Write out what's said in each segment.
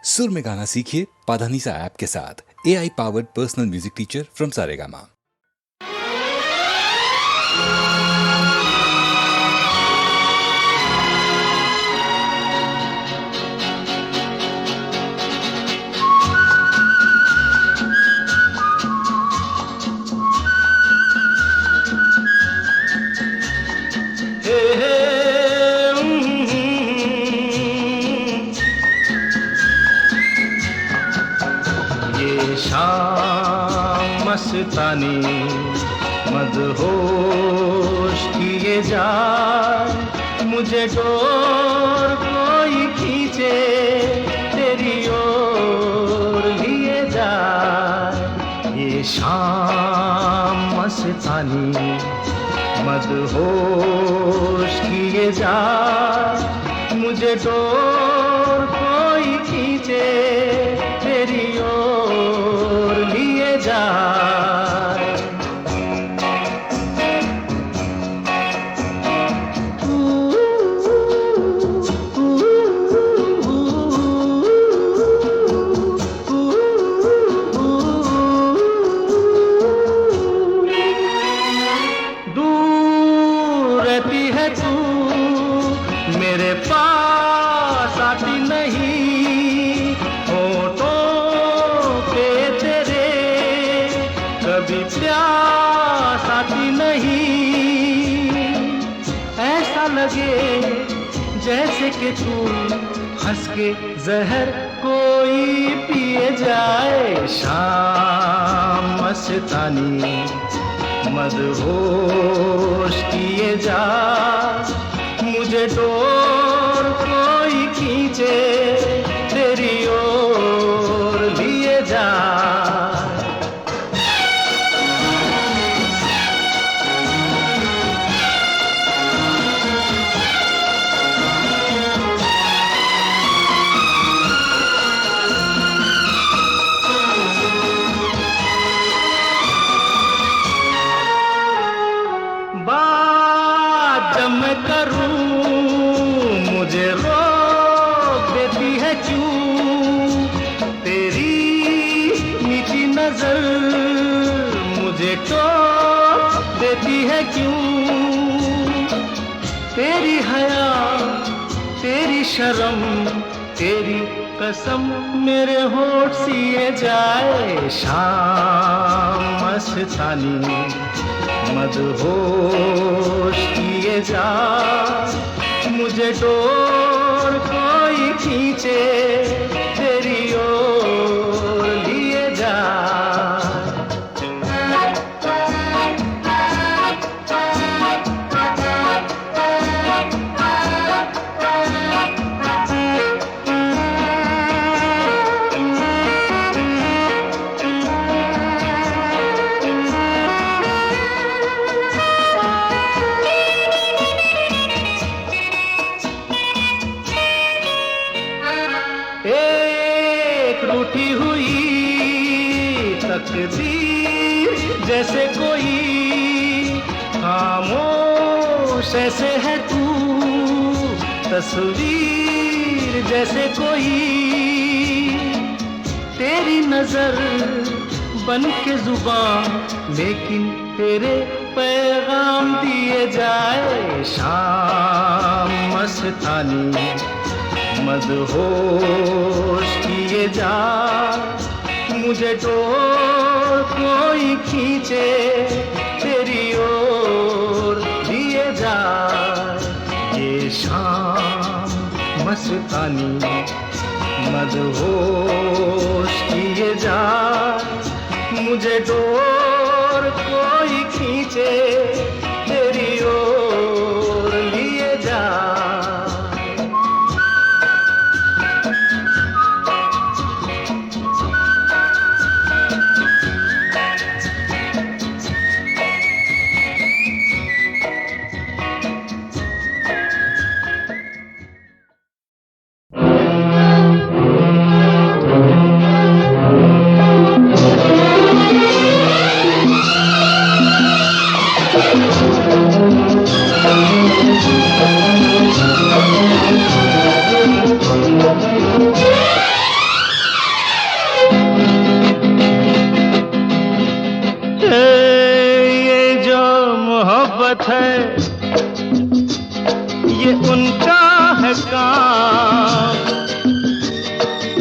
सुर में गाना सीखिए पाधानीसा ऐप के साथ। AI powered personal music teacher from Saregama. मस्तानी मदहोश किए जाए, मुझे डोर कोई खींचे तेरी ओर लिए जाए। ये शाम मस्तानी मदहोश किए जाए, मुझे डोर कोई खींचे तेरी ओर लिए जाए। जैसे कि तू हंस के जहर कोई पिए जाए। शाम मस्तानी मदहोश किए जा, मुझे डोर कोई खींचे तेरी ओर लिए जा। तेरी हया तेरी शर्म तेरी कसम मेरे होठ सिए जाए। शाम मस्तानी मदहोश किए जा, मुझे डोर कोई खींचे तेरी ओर लिए जा। जैसे कोई खामोश ऐसे है तू, तस्वीर जैसे कोई तेरी नजर बन के जुबान, लेकिन तेरे पैगाम दिए जाए। शाम मस्तानी मदहोश किए जा, मुझे डोर कोई खींचे तेरी ओर लिए जा। ये शाम मस्तानी मदहोश किए जा, मुझे डोर कोई खींचे तेरी ओर लिए जा।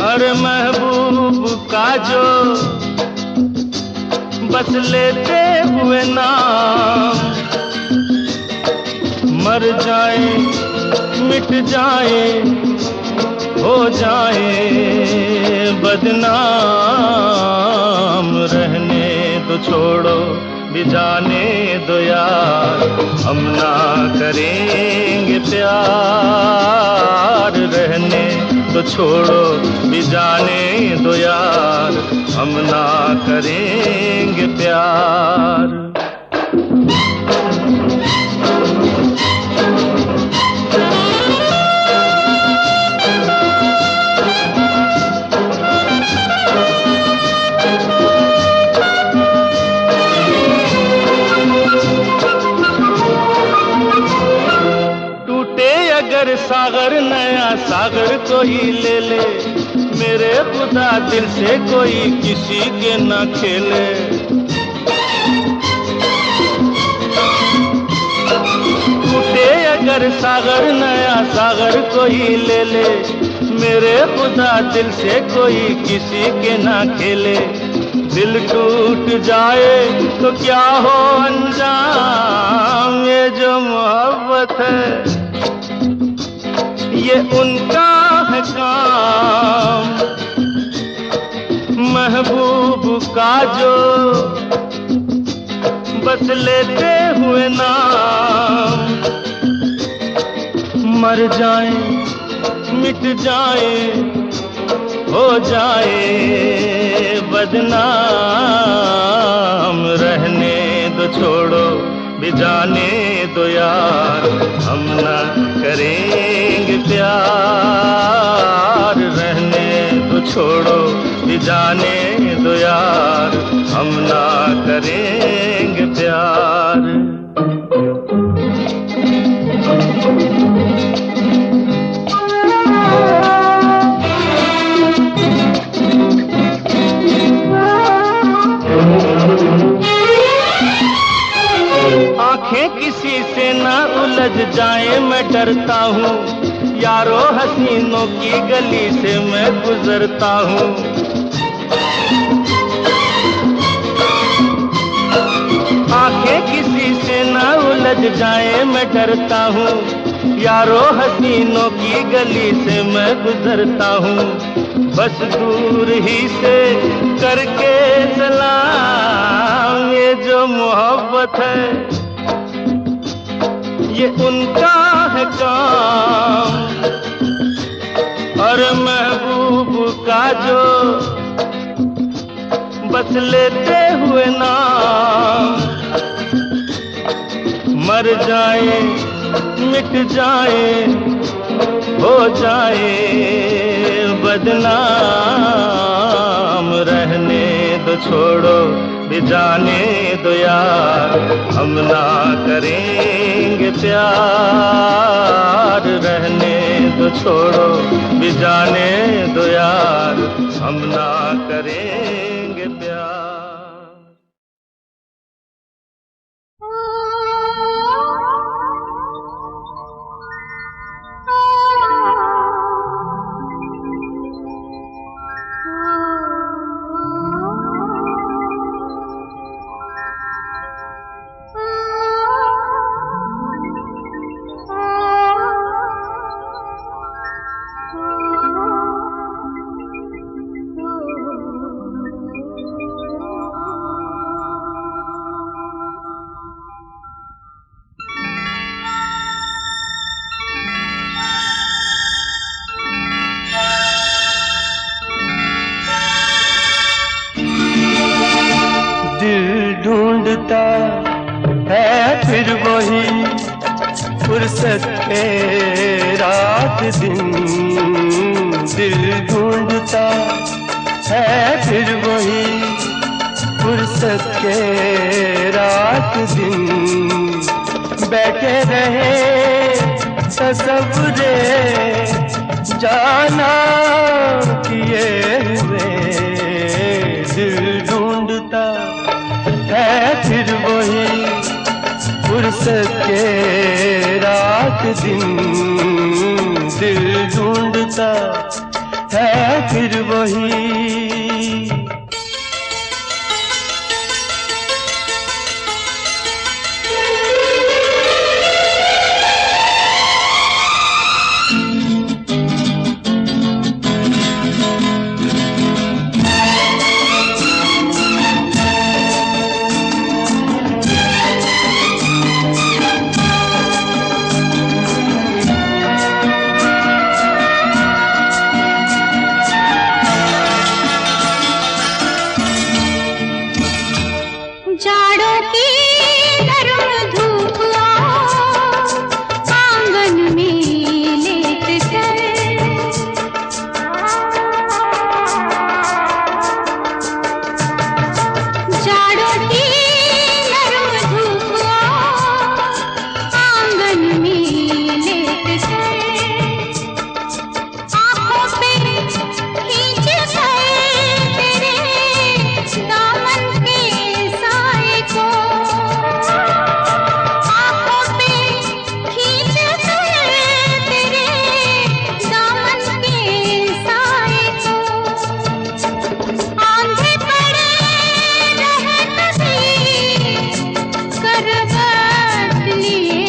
अरे महबूब का जो बस लेते हुए नाम मर जाए मिट जाए हो जाए बदनाम। रहने तो छोड़ो भी जाने दो यार, हम ना करेंगे प्यार। रहने तो छोड़ो भी जाने दो यार, हम ना करेंगे प्यार। अगर सागर नया सागर कोई ले ले, मेरे खुदा दिल से कोई किसी के न खेले। टूटे अगर सागर नया सागर कोई ले ले, मेरे खुदा दिल से कोई किसी के न खेले। दिल टूट जाए तो क्या हो अंजाम, ये जो मोहब्बत है ये उनका है काम। महबूब का जो बस लेते हुए नाम मर जाए मिट जाए हो जाए बदनाम। रहने दो छोड़ो भी जाने दो यार, हम ना करेंगे प्यार। रहने दो छोड़ो भी जाने दो यार, हम ना करेंगे प्यार। आंखें किसी से ना उलझ जाए मैं डरता हूँ, यारो हसीनों की गली से मैं गुजरता हूँ। आंखें किसी से ना उलझ जाए मैं डरता हूँ, यारो हसीनों की गली से मैं गुजरता हूँ। बस दूर ही से करके सलाम, ये जो मोहब्बत है ये उनका है काम। और महबूब का जो बस लेते हुए नाम मर जाए मिट जाए हो जाए बदनाम। रहने दो छोड़ो भी जाने दो यार, हम ना करेंगे प्यार। रहने दो छोड़ो भी जाने दो यार, हम ना करेंगे प्यार। ढूंढता है फिर वही फुर्सत के रात दिन। दिल ढूंढता है फिर वही फुर्सत के रात दिन। बैठे रहे तसव्वुरे जाना किए हुए। दिल ढूंढता है फिर वही फुर्सत के रात दिन। दिल ढूंढता है फिर वही। जाड़ों की नरम धूप आंगन में लेट कर, जाड़ों की नरम धूप आंगन में लेट कर, आंखों पे खींच कर तेरे दामन के साए को, आंखों पे खींच कर तेरे दामन के साए को, आंधे पड़े रहत भी करवट लिए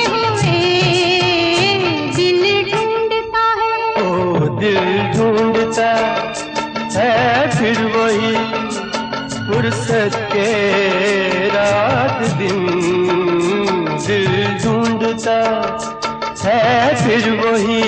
हुए दिल ढूंढता है। ओ दिल ढूंढता है फिर वही, फुर्सत के रात दिन। दिल ढूंढता है फिर वही।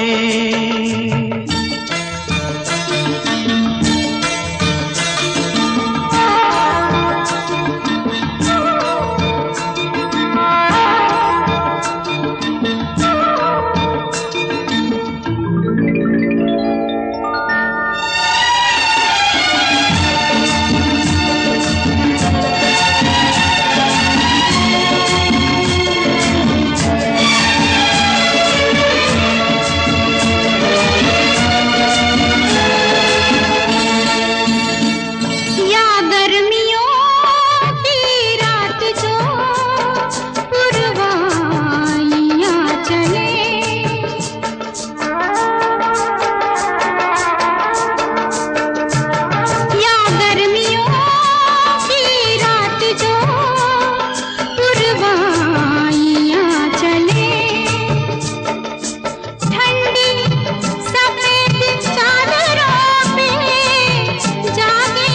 या गर्मियों की रात जो पुरवाइयां चले, या गर्मियों की रात जो पुरवाइयां चले, ठंडी सफेद चादरों पे जागे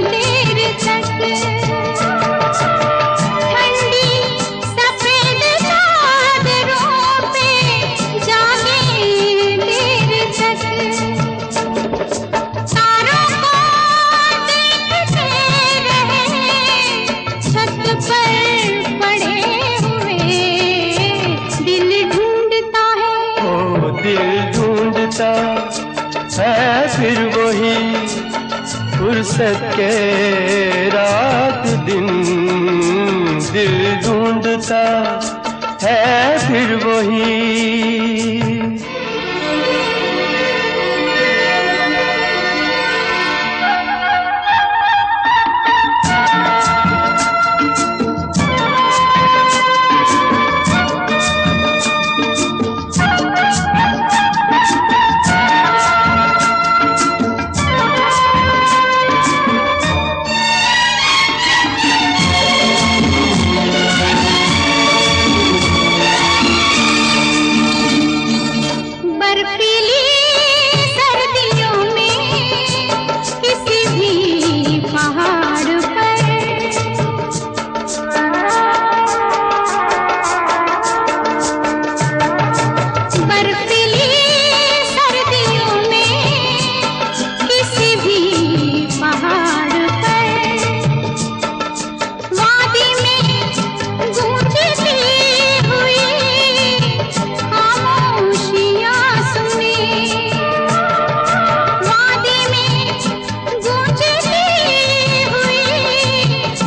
देर तक, ठंडी सफेद चादरों पे जागे देर तक, तारों को देखते रहे छत पर पड़े हुए दिल ढूंढता है। ओ दिल ढूंढता है फिर वही, फुर्सत के रात दिन। दिल ढूंढता है फिर वही। बर्फीली सर्दियों में किसी भी पहाड़ पर, बर्फीली सर्दियों में किसी भी पहाड़ पर, वादी में गूंजती हुई खामोशियां सुने, वादी में गूंजती हुई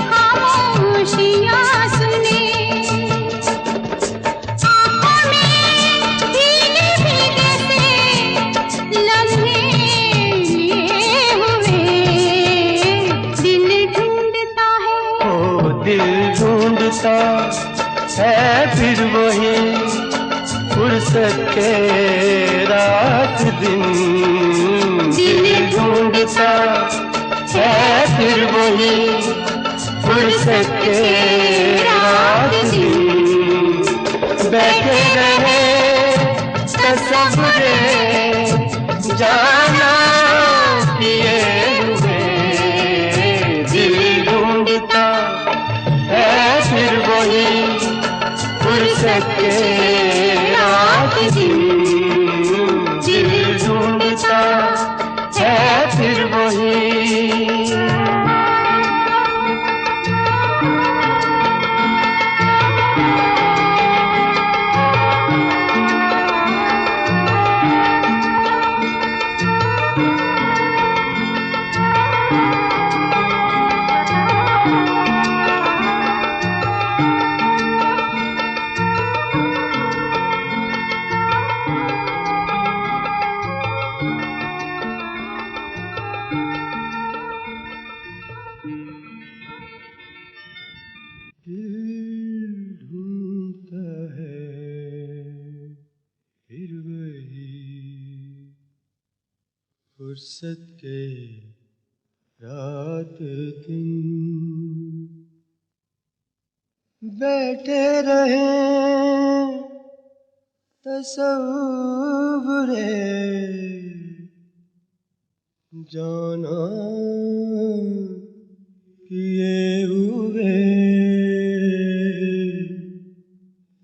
खामोशियां सुने, आंखों में भीगे भीगे से लम्हे लिए हुए दिल ढूंढता है। ओ दिल ढूंढता है फिर वही, फुर्सत के रात दिन। ढूंढता है फिर वही फुर्सत के रात दिन। बैठे रहे तसव्वुरे जाना किए हुए, दिल ढूंढता है फिर वही फुर्सत के रात दिन। दिल ढूंढता है फिर वही। फुर्सत के रात दिन। बैठे रहे तसव्वुरे जाना किए हुए,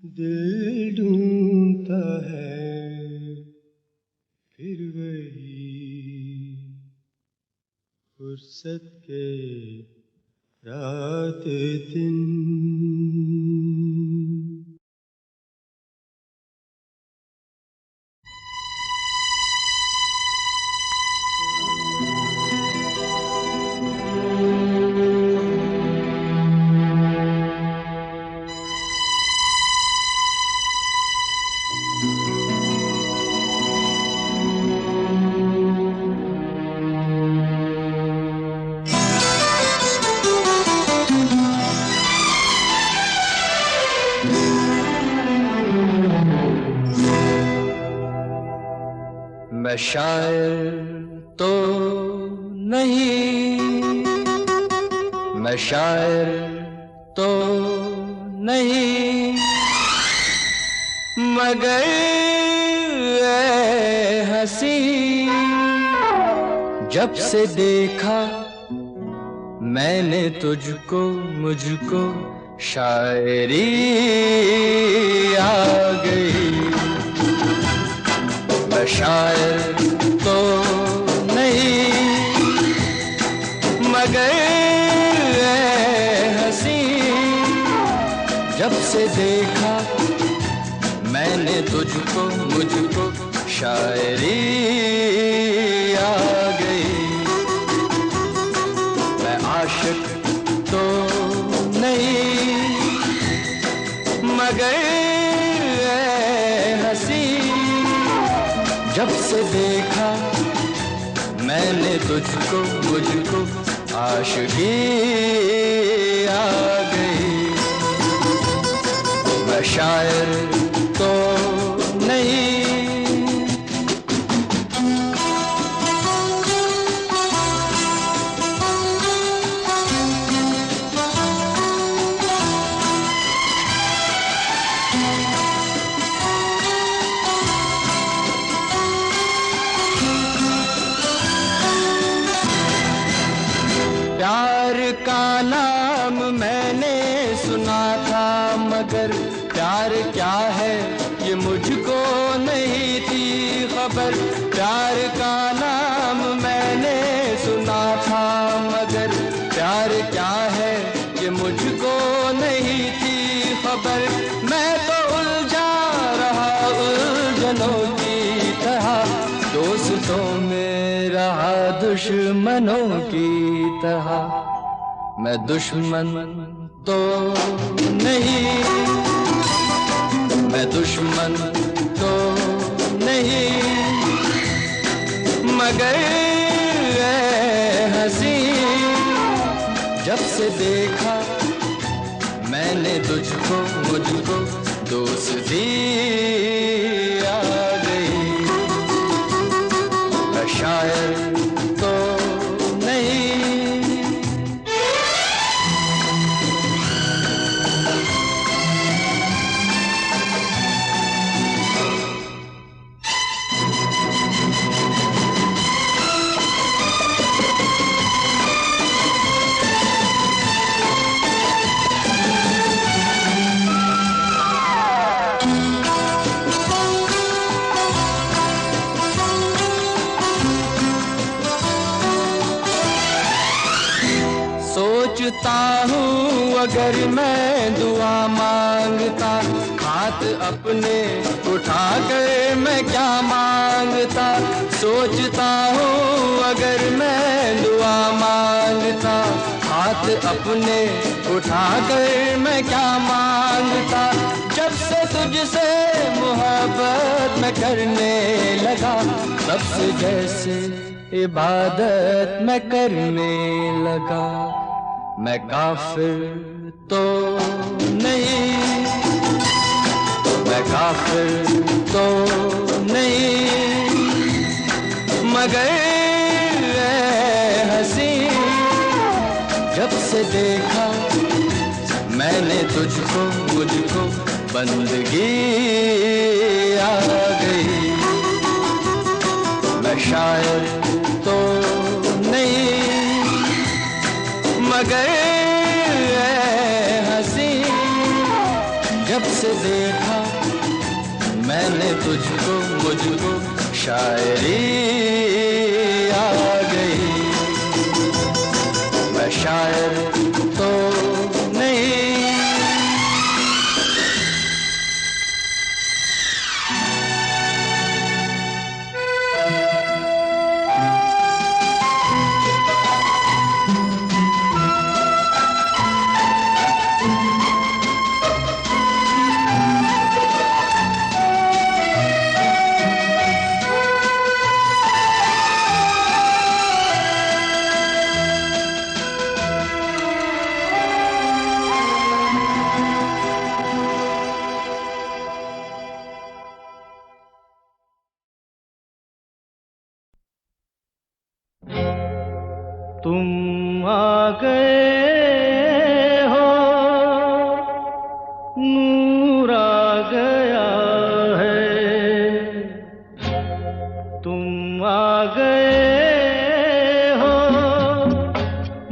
दिल ढूंढता है फिर वही फुर्सत के रात दिन। मैं शायर तो नहीं, मैं शायर तो नहीं, मगर ऐ हंसी जब से देखा मैंने तुझको, मुझको शायरी आ गई। मैं शायर तो नहीं, मगर ऐ हंसी जब से देखा मैंने तुझको, मुझको शायरी आ गई। मैं आशिक तो नहीं, मगर ऐ हंसी जब से देखा मैंने तुझको, मुझको आशिकी आ गई। मैं शायर तो नहीं, प्यार का नाम मैंने सुना था, मगर प्यार क्या है ये मुझको नहीं थी खबर। प्यार का नाम मैंने सुना था, मगर प्यार क्या है ये मुझको नहीं थी खबर। मैं तो उलझा रहा उलझनों की तरह, दोस्तों में रहा दुश्मनों की तरह। मैं दुश्मन तो नहीं, मैं दुश्मन तो नहीं, मगर ऐ हंसी जब से देखा मैंने तुझको, मुझको दोस्ती आ गई। मैं शायर तो सोचता हूँ अगर मैं दुआ मांगता, हाथ अपने उठा कर मैं क्या मांगता। सोचता हूँ अगर मैं दुआ मांगता, हाथ अपने उठा कर मैं क्या मांगता। जब से तुझसे मोहब्बत मैं करने लगा, तब से जैसे इबादत मैं करने लगा। मैं काफिर तो नहीं, मैं काफिर तो नहीं, मगर ऐ हंसी, जब से देखा मैंने तुझको, मुझको बंदगी आ गई। मैं शायर तो नहीं, मगर ऐ हंसी, जब से देखा मैंने तुझको, मुझको शायरी आ गई। मैं शायर तो नहीं। तुम आ गए हो, नूर आ गया है। तुम आ गए हो,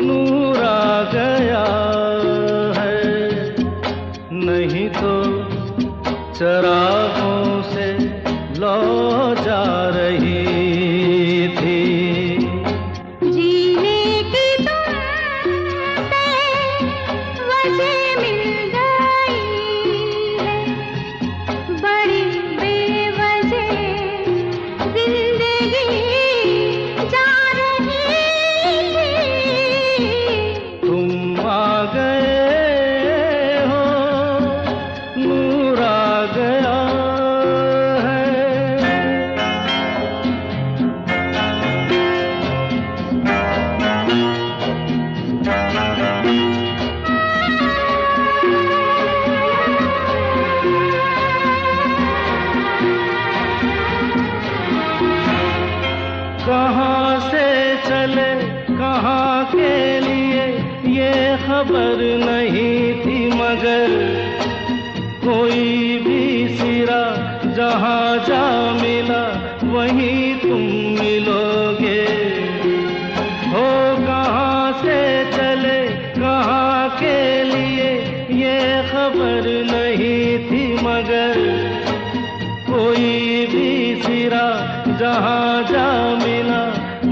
नूर आ गया है। नहीं तो चरागों से लौ जा रही थी। कहाँ से चले कहाँ के लिए ये खबर नहीं थी, मगर कोई भी सिरा जहाँ जा मिला वहीं तुम मिलोगे। हो कहाँ से चले कहाँ के लिए ये खबर नहीं थी, मगर कोई भी सिरा जहाँ जा मिला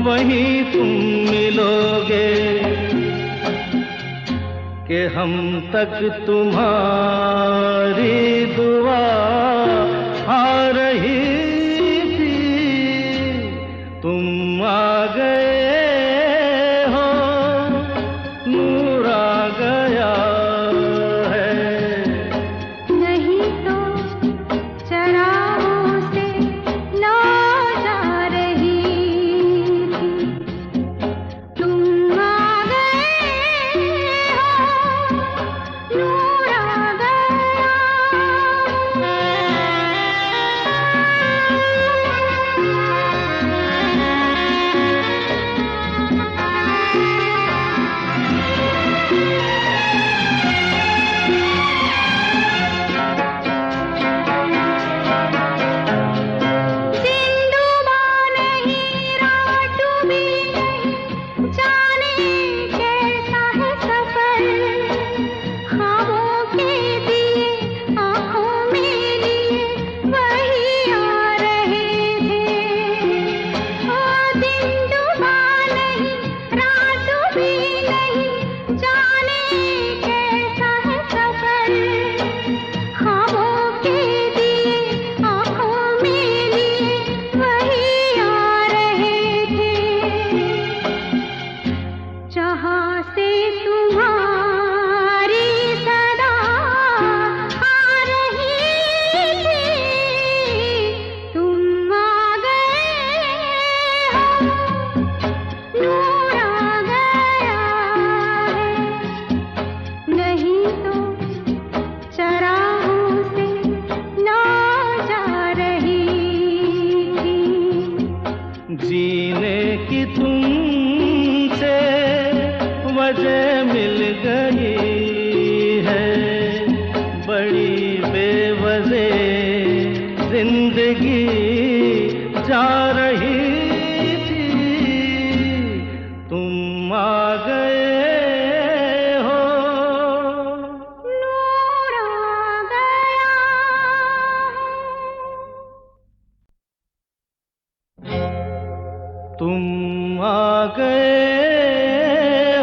वहीं तुम मिलोगे। कि हम तक तुम्हारी दुआ आ रही थी। तुम आ गए हो, नूर आ गया है। नहीं तो चरागों से लौ जा रही थी। तुम आ गए हो, नूर आ गया है।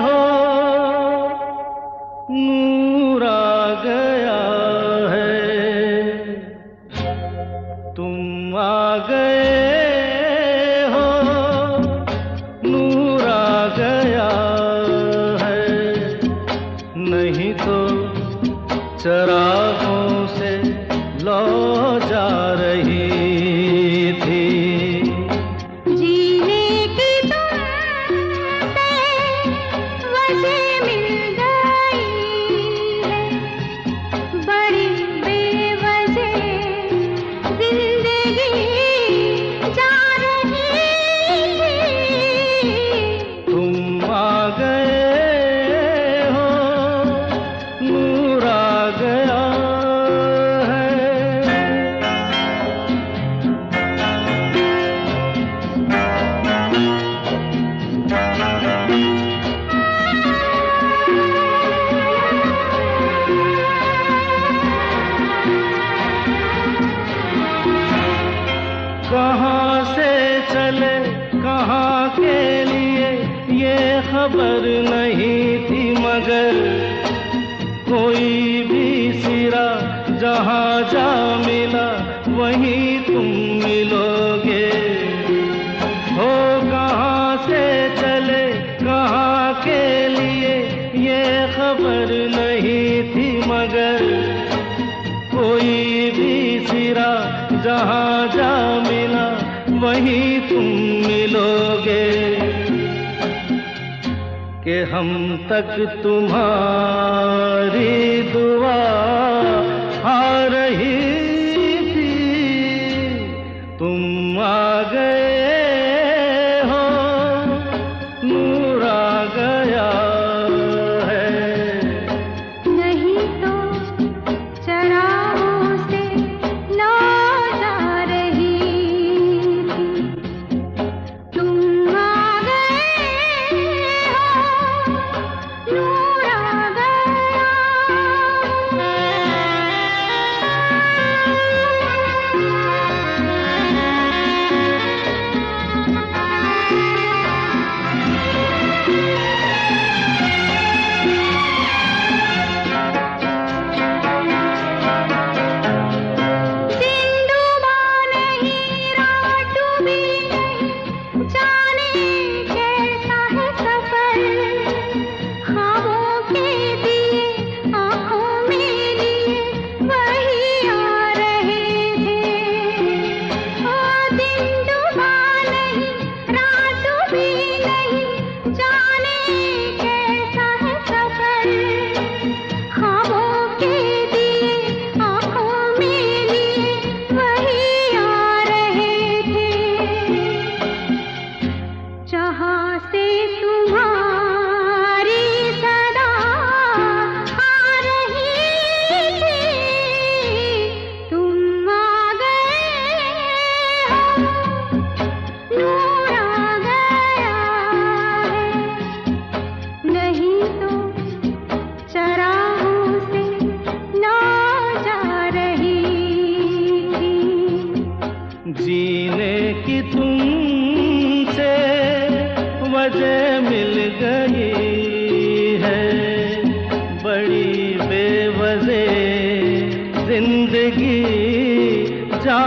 हो, नूर आ गया है, तुम आ गए हो, नूर आ गया है, नहीं तो चरागों से लौ जा रही थी। जीने की तुमसे वजह मिल गई है, बड़ी बेवजह जिंदगी जा रही थी। तुम आ गए हो, नूर आ गया है। कहाँ से चले कहाँ के लिए ये खबर नहीं थी, मगर कोई भी सिरा जहाँ जा मिला वहीं तुम मिलोगे। हो कहाँ से चले कहाँ के लिए ये खबर नहीं थी, मगर कोई भी सिरा जहाँ जा मिला वहीं तुम मिलोगे। कि हम तक तुम्हारी दुआ आ रही थी, तुम आ गए हो, नूर आ गया है। नहीं तो चरागों से लौ जा रही थी, तुम आ गए हो, नूर आ गया। सिंधुबा नहीं रात भी नहीं, जाने कैसा है सफर, ख्वाबों के दिए आँखों में लिए वही आ रहे थे। ओ सिंधुबा नहीं रात भी नहीं, जाने कैसा है सफर, ख्वाबों के दिए आँखों में लिए वही आ रहे थे। जहाँ से तुम्हारी सदा आ रही थी, तुम आ गए हो, नूर आ गया है। नहीं तो चरागों से लौ जा रही थी। जीने की तुमसे वजह मिल गई है, बड़ी बेवजह जिंदगी जा